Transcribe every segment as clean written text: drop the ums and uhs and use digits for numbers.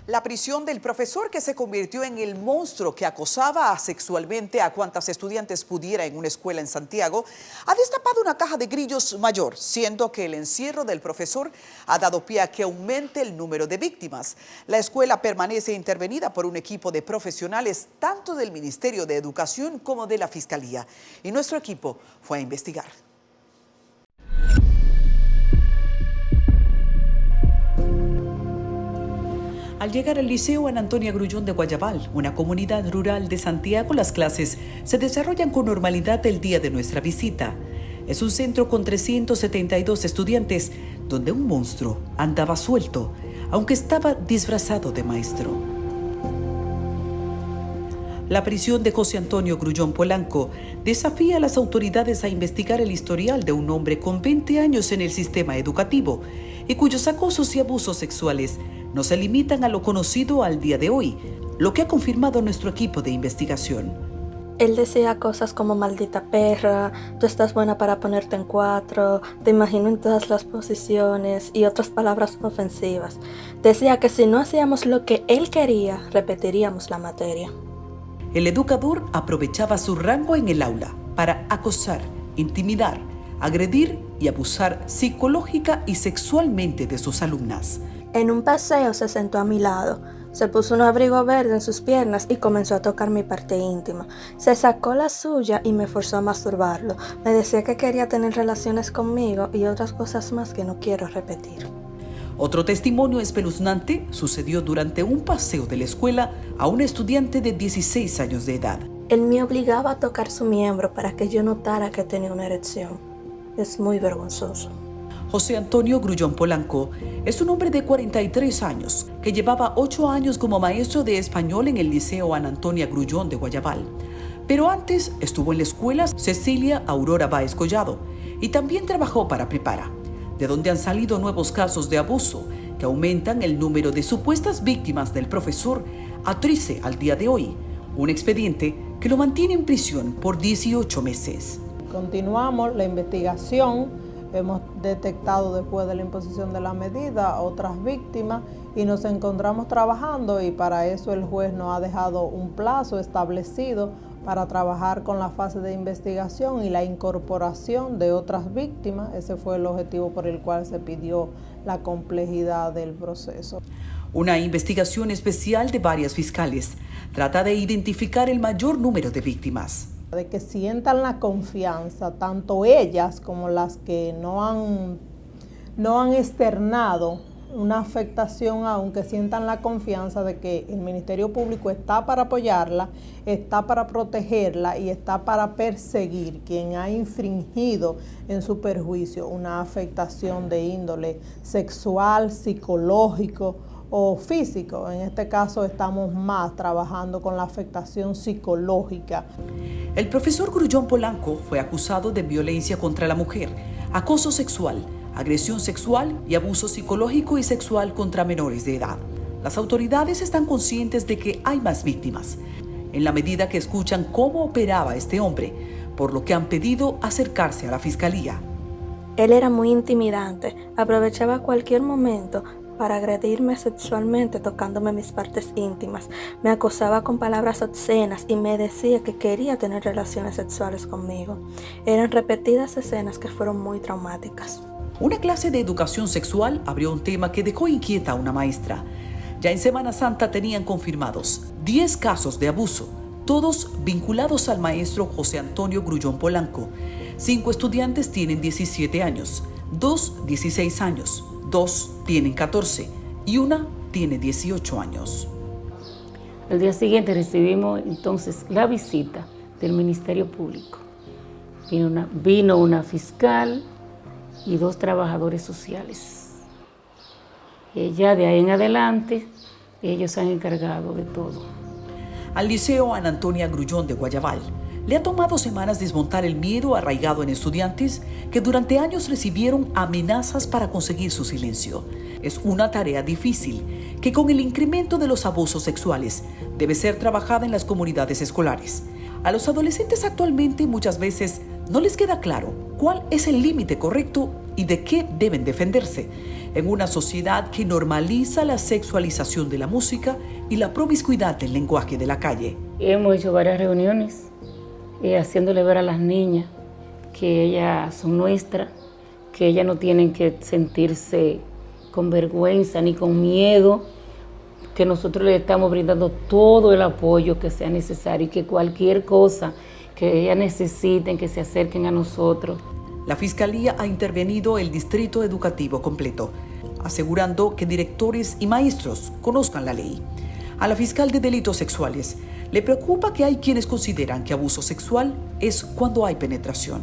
La prisión del profesor que se convirtió en el monstruo que acosaba sexualmente a cuantas estudiantes pudiera en una escuela en Santiago ha destapado una caja de grillos mayor, siendo que el encierro del profesor ha dado pie a que aumente el número de víctimas. La escuela permanece intervenida por un equipo de profesionales tanto del Ministerio de Educación como de la Fiscalía. Y nuestro equipo fue a investigar. Al llegar al Liceo Ana Antonia Grullón de Guayabal, una comunidad rural de Santiago, las clases se desarrollan con normalidad el día de nuestra visita. Es un centro con 372 estudiantes, donde un monstruo andaba suelto, aunque estaba disfrazado de maestro. La prisión de José Antonio Grullón Polanco desafía a las autoridades a investigar el historial de un hombre con 20 años en el sistema educativo y cuyos acosos y abusos sexuales no se limitan a lo conocido al día de hoy, lo que ha confirmado nuestro equipo de investigación. Él decía cosas como maldita perra, tú estás buena para ponerte en cuatro, te imagino en todas las posiciones y otras palabras ofensivas. Decía que si no hacíamos lo que él quería, repetiríamos la materia. El educador aprovechaba su rango en el aula para acosar, intimidar, agredir y abusar psicológica y sexualmente de sus alumnas. En un paseo se sentó a mi lado, se puso un abrigo verde en sus piernas y comenzó a tocar mi parte íntima. Se sacó la suya y me forzó a masturbarlo. Me decía que quería tener relaciones conmigo y otras cosas más que no quiero repetir. Otro testimonio espeluznante sucedió durante un paseo de la escuela a una estudiante de 16 años de edad. Él me obligaba a tocar su miembro para que yo notara que tenía una erección. Es muy vergonzoso. José Antonio Grullón Polanco es un hombre de 43 años que llevaba 8 años como maestro de español en el Liceo Ana Antonia Grullón de Guayabal. Pero antes estuvo en la escuela Cecilia Aurora Báez Collado y también trabajó para Prepara, de donde han salido nuevos casos de abuso que aumentan el número de supuestas víctimas del profesor a 13 al día de hoy, un expediente que lo mantiene en prisión por 18 meses. Continuamos la investigación. Hemos detectado después de la imposición de la medida otras víctimas y nos encontramos trabajando, y para eso el juez nos ha dejado un plazo establecido para trabajar con la fase de investigación y la incorporación de otras víctimas. Ese fue el objetivo por el cual se pidió la complejidad del proceso. Una investigación especial de varias fiscales trata de identificar el mayor número de víctimas. De que sientan la confianza, tanto ellas como las que no han externado una afectación, aunque sientan la confianza de que el Ministerio Público está para apoyarla, está para protegerla y está para perseguir quien ha infringido en su perjuicio una afectación de índole sexual, psicológico o físico. En este caso estamos más trabajando con la afectación psicológica. El profesor Grullón Polanco fue acusado de violencia contra la mujer, acoso sexual, agresión sexual y abuso psicológico y sexual contra menores de edad. Las autoridades están conscientes de que hay más víctimas, en la medida que escuchan cómo operaba este hombre, por lo que han pedido acercarse a la fiscalía. Él era muy intimidante, aprovechaba cualquier momento para agredirme sexualmente tocándome mis partes íntimas. Me acosaba con palabras obscenas y me decía que quería tener relaciones sexuales conmigo. Eran repetidas escenas que fueron muy traumáticas. Una clase de educación sexual abrió un tema que dejó inquieta a una maestra. Ya en Semana Santa tenían confirmados 10 casos de abuso, todos vinculados al maestro José Antonio Grullón Polanco. 5 estudiantes tienen 17 años, 2 16 años, 2 tienen 14 y una tiene 18 años. El día siguiente recibimos entonces la visita del Ministerio Público. Vino una fiscal y 2 trabajadores sociales. Ya de ahí en adelante, ellos se han encargado de todo. Al Liceo Ana Antonia Grullón de Guayabal le ha tomado semanas desmontar el miedo arraigado en estudiantes que durante años recibieron amenazas para conseguir su silencio. Es una tarea difícil que con el incremento de los abusos sexuales debe ser trabajada en las comunidades escolares. A los adolescentes actualmente muchas veces no les queda claro cuál es el límite correcto y de qué deben defenderse. en una sociedad que normaliza la sexualización de la música y la promiscuidad del lenguaje de la calle. Hemos hecho varias reuniones haciéndole ver a las niñas que ellas son nuestras, que ellas no tienen que sentirse con vergüenza ni con miedo, que nosotros les estamos brindando todo el apoyo que sea necesario y que cualquier cosa que ellas necesiten, que se acerquen a nosotros. La Fiscalía ha intervenido el distrito educativo completo, asegurando que directores y maestros conozcan la ley. A la fiscal de delitos sexuales le preocupa que hay quienes consideran que abuso sexual es cuando hay penetración.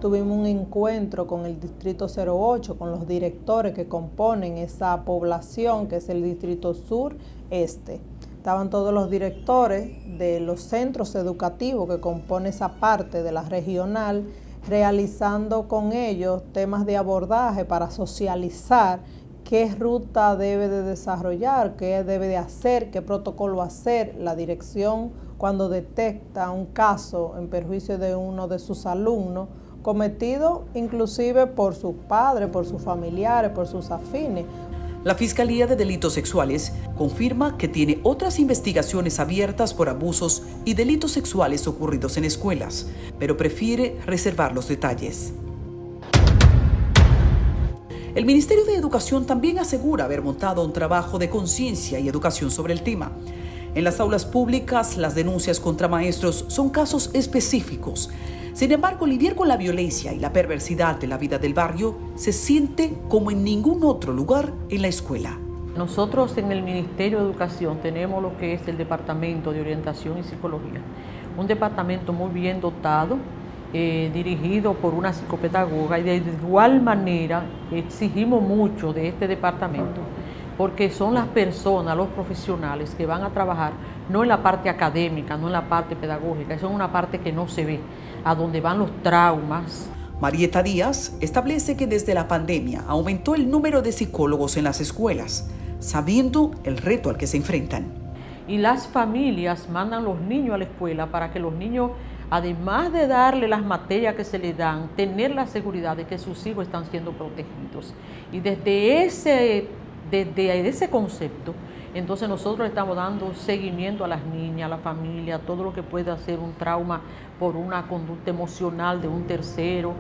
Tuvimos un encuentro con el Distrito 08, con los directores que componen esa población, que es el Distrito Sur-Este. Estaban todos los directores de los centros educativos que componen esa parte de la regional, realizando con ellos temas de abordaje para socializar qué ruta debe de desarrollar, qué debe de hacer, qué protocolo hacer la dirección cuando detecta un caso en perjuicio de uno de sus alumnos, cometido inclusive por sus padres, por sus familiares, por sus afines. La Fiscalía de Delitos Sexuales confirma que tiene otras investigaciones abiertas por abusos y delitos sexuales ocurridos en escuelas, pero prefiere reservar los detalles. El Ministerio de Educación también asegura haber montado un trabajo de conciencia y educación sobre el tema. En las aulas públicas, las denuncias contra maestros son casos específicos. Sin embargo, lidiar con la violencia y la perversidad de la vida del barrio se siente como en ningún otro lugar en la escuela. Nosotros en el Ministerio de Educación tenemos lo que es el Departamento de Orientación y Psicología, un departamento muy bien dotado, dirigido por una psicopedagoga, y de igual manera exigimos mucho de este departamento porque son las personas, los profesionales que van a trabajar no en la parte académica, no en la parte pedagógica, eso es una parte que no se ve, a donde van los traumas. Marieta Díaz establece que desde la pandemia aumentó el número de psicólogos en las escuelas, sabiendo el reto al que se enfrentan. Y las familias mandan los niños a la escuela para que los niños, además de darle las materias que se les dan, tener la seguridad de que sus hijos están siendo protegidos. Y desde ese concepto, entonces nosotros estamos dando seguimiento a las niñas, a la familia, a todo lo que puede hacer un trauma por una conducta emocional de un tercero.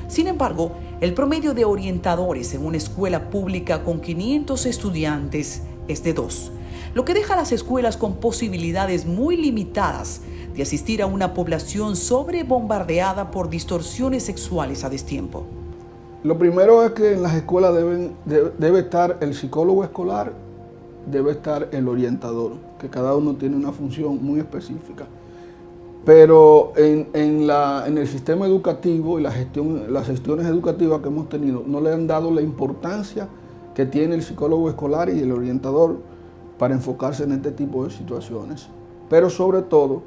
Sin embargo, el promedio de orientadores en una escuela pública con 500 estudiantes es de 2, lo que deja a las escuelas con posibilidades muy limitadas de asistir a una población sobrebombardeada por distorsiones sexuales a destiempo. Lo primero es que en las escuelas debe estar el psicólogo escolar, debe estar el orientador, que cada uno tiene una función muy específica. Pero en el sistema educativo y las gestiones educativas que hemos tenido no le han dado la importancia que tiene el psicólogo escolar y el orientador para enfocarse en este tipo de situaciones. Pero sobre todo,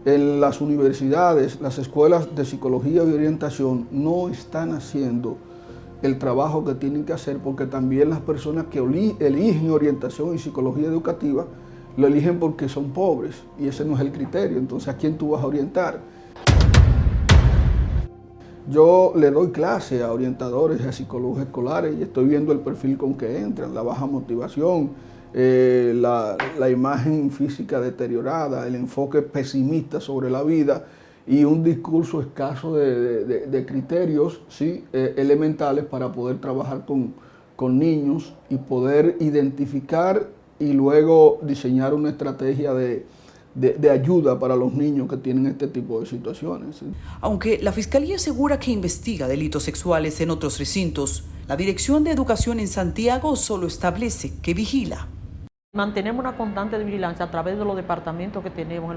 en las universidades, las escuelas de psicología y orientación no están haciendo el trabajo que tienen que hacer, porque también las personas que eligen orientación y psicología educativa lo eligen porque son pobres y ese no es el criterio. Entonces, ¿a quién tú vas a orientar? Yo le doy clase a orientadores, a psicólogos escolares y estoy viendo el perfil con que entran, la baja motivación, la imagen física deteriorada, el enfoque pesimista sobre la vida y un discurso escaso de criterios, ¿sí? Elementales para poder trabajar con niños y poder identificar y luego diseñar una estrategia de ayuda para los niños que tienen este tipo de situaciones, ¿sí? Aunque la Fiscalía asegura que investiga delitos sexuales en otros recintos, la Dirección de Educación en Santiago solo establece que vigila. Mantenemos una constante vigilancia a través de los departamentos que tenemos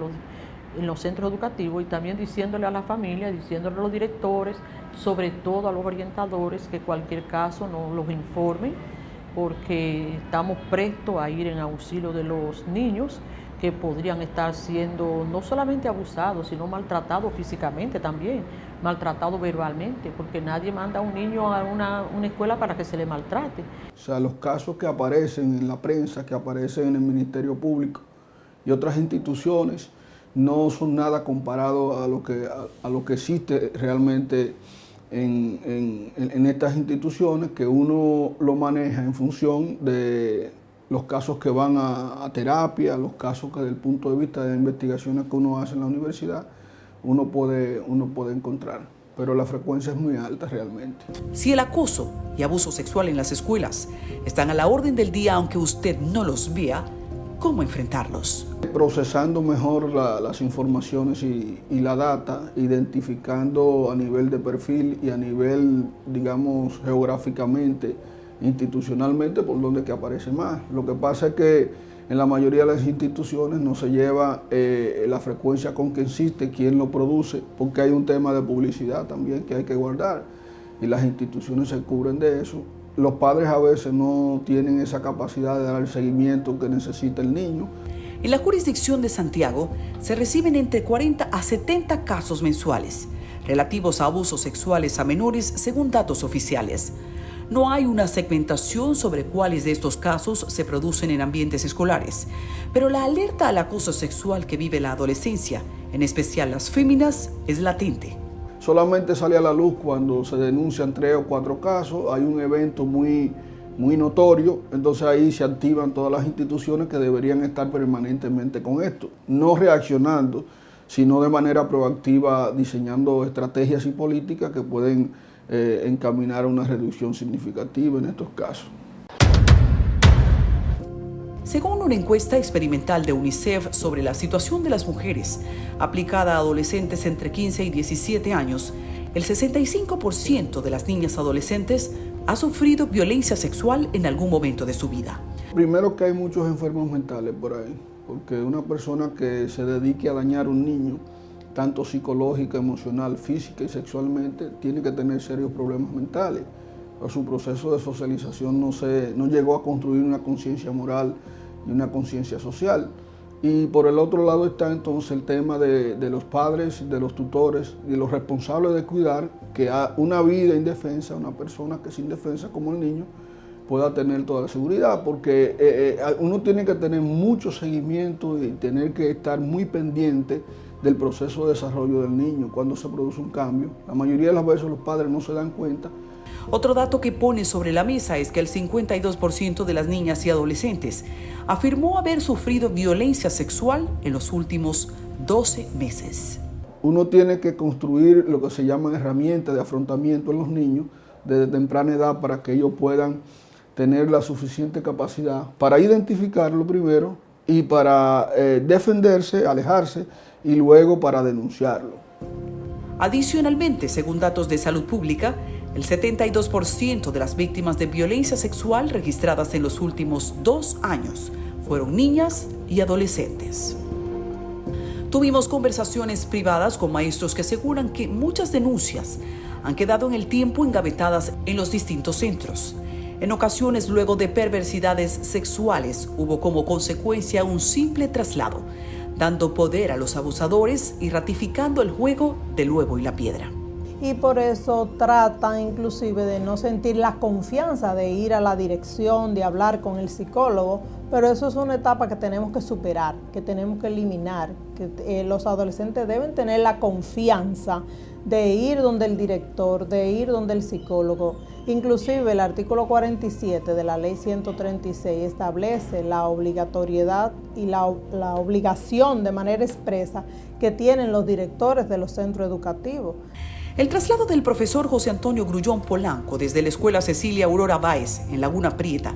en los centros educativos y también diciéndole a la familia, diciéndole a los directores, sobre todo a los orientadores, que cualquier caso nos los informen, porque estamos prestos a ir en auxilio de los niños que podrían estar siendo no solamente abusados, sino maltratados físicamente también, maltratados verbalmente, porque nadie manda a un niño a una escuela para que se le maltrate. O sea, los casos que aparecen en la prensa, que aparecen en el Ministerio Público y otras instituciones, no son nada comparado a lo que existe realmente en estas instituciones, que uno lo maneja en función de los casos que van a terapia, los casos que desde el punto de vista de investigaciones que uno hace en la universidad, uno puede encontrar. Pero la frecuencia es muy alta realmente. Si el acoso y abuso sexual en las escuelas están a la orden del día aunque usted no los vea, ¿cómo enfrentarlos? Procesando mejor las informaciones y la data, identificando a nivel de perfil y a nivel, digamos, geográficamente, institucionalmente, por donde que aparece más. Lo que pasa es que en la mayoría de las instituciones no se lleva la frecuencia con que existe, quién lo produce, porque hay un tema de publicidad también que hay que guardar y las instituciones se cubren de eso. Los padres a veces no tienen esa capacidad de dar el seguimiento que necesita el niño. En la jurisdicción de Santiago se reciben entre 40 a 70 casos mensuales relativos a abusos sexuales a menores según datos oficiales. No hay una segmentación sobre cuáles de estos casos se producen en ambientes escolares, pero la alerta al acoso sexual que vive la adolescencia, en especial las féminas, es latente. Solamente sale a la luz cuando se denuncian 3 o 4 casos, hay un evento muy notorio, entonces ahí se activan todas las instituciones que deberían estar permanentemente con esto, no reaccionando, sino de manera proactiva diseñando estrategias y políticas que pueden encaminar a una reducción significativa en estos casos. Según una encuesta experimental de UNICEF sobre la situación de las mujeres aplicada a adolescentes entre 15 y 17 años, el 65% de las niñas adolescentes ha sufrido violencia sexual en algún momento de su vida. Primero que hay muchos enfermos mentales por ahí, porque una persona que se dedique a dañar a un niño, tanto psicológica, emocional, física y sexualmente, tiene que tener serios problemas mentales. Su proceso de socialización no llegó a construir una conciencia moral y una conciencia social. Y por el otro lado está entonces el tema de los padres, de los tutores y los responsables de cuidar que una vida indefensa, una persona que es indefensa como el niño, pueda tener toda la seguridad, porque uno tiene que tener mucho seguimiento y tener que estar muy pendiente del proceso de desarrollo del niño cuando se produce un cambio. La mayoría de las veces los padres no se dan cuenta. Otro dato que pone sobre la mesa es que el 52% de las niñas y adolescentes afirmó haber sufrido violencia sexual en los últimos 12 meses. Uno tiene que construir lo que se llaman herramientas de afrontamiento en los niños desde temprana edad para que ellos puedan tener la suficiente capacidad para identificarlo primero y para defenderse, alejarse y luego para denunciarlo. Adicionalmente, según datos de salud pública, el 72% de las víctimas de violencia sexual registradas en los últimos 2 años fueron niñas y adolescentes. Tuvimos conversaciones privadas con maestros que aseguran que muchas denuncias han quedado en el tiempo engavetadas en los distintos centros. En ocasiones, luego de perversidades sexuales, hubo como consecuencia un simple traslado, dando poder a los abusadores y ratificando el juego del huevo y la piedra. Y por eso tratan inclusive de no sentir la confianza de ir a la dirección, de hablar con el psicólogo, pero eso es una etapa que tenemos que superar, que tenemos que eliminar, que los adolescentes deben tener la confianza de ir donde el director, de ir donde el psicólogo. Inclusive el artículo 47 de la ley 136 establece la obligatoriedad y la obligación de manera expresa que tienen los directores de los centros educativos. El traslado del profesor José Antonio Grullón Polanco desde la Escuela Cecilia Aurora Báez en Laguna Prieta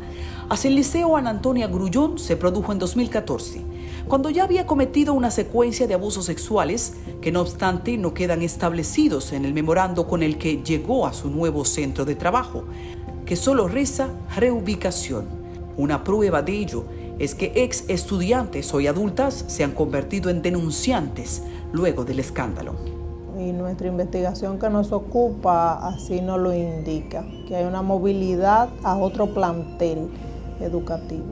hacia el Liceo Ana Antonia Grullón se produjo en 2014, cuando ya había cometido una secuencia de abusos sexuales que no obstante no quedan establecidos en el memorando con el que llegó a su nuevo centro de trabajo, que solo reza reubicación. Una prueba de ello es que ex estudiantes hoy adultas se han convertido en denunciantes luego del escándalo. Y nuestra investigación que nos ocupa así nos lo indica, que hay una movilidad a otro plantel educativo.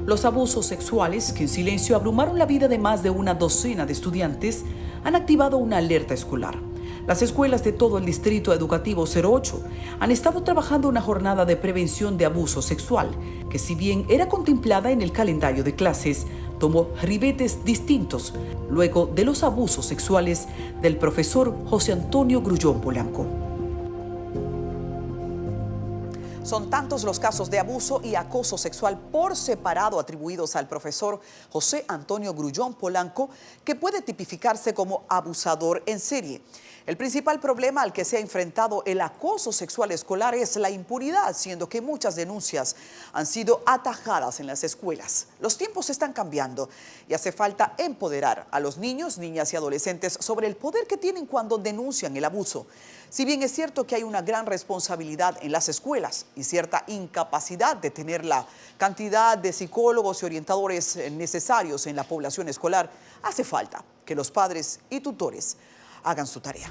Los abusos sexuales, que en silencio abrumaron la vida de más de una docena de estudiantes, han activado una alerta escolar. Las escuelas de todo el Distrito Educativo 08 han estado trabajando una jornada de prevención de abuso sexual, que si bien era contemplada en el calendario de clases, tomó ribetes distintos luego de los abusos sexuales del profesor José Antonio Grullón Polanco. Son tantos los casos de abuso y acoso sexual por separado atribuidos al profesor José Antonio Grullón Polanco que puede tipificarse como abusador en serie. El principal problema al que se ha enfrentado el acoso sexual escolar es la impunidad, siendo que muchas denuncias han sido atajadas en las escuelas. Los tiempos están cambiando y hace falta empoderar a los niños, niñas y adolescentes sobre el poder que tienen cuando denuncian el abuso. Si bien es cierto que hay una gran responsabilidad en las escuelas y cierta incapacidad de tener la cantidad de psicólogos y orientadores necesarios en la población escolar, hace falta que los padres y tutores hagan su tarea.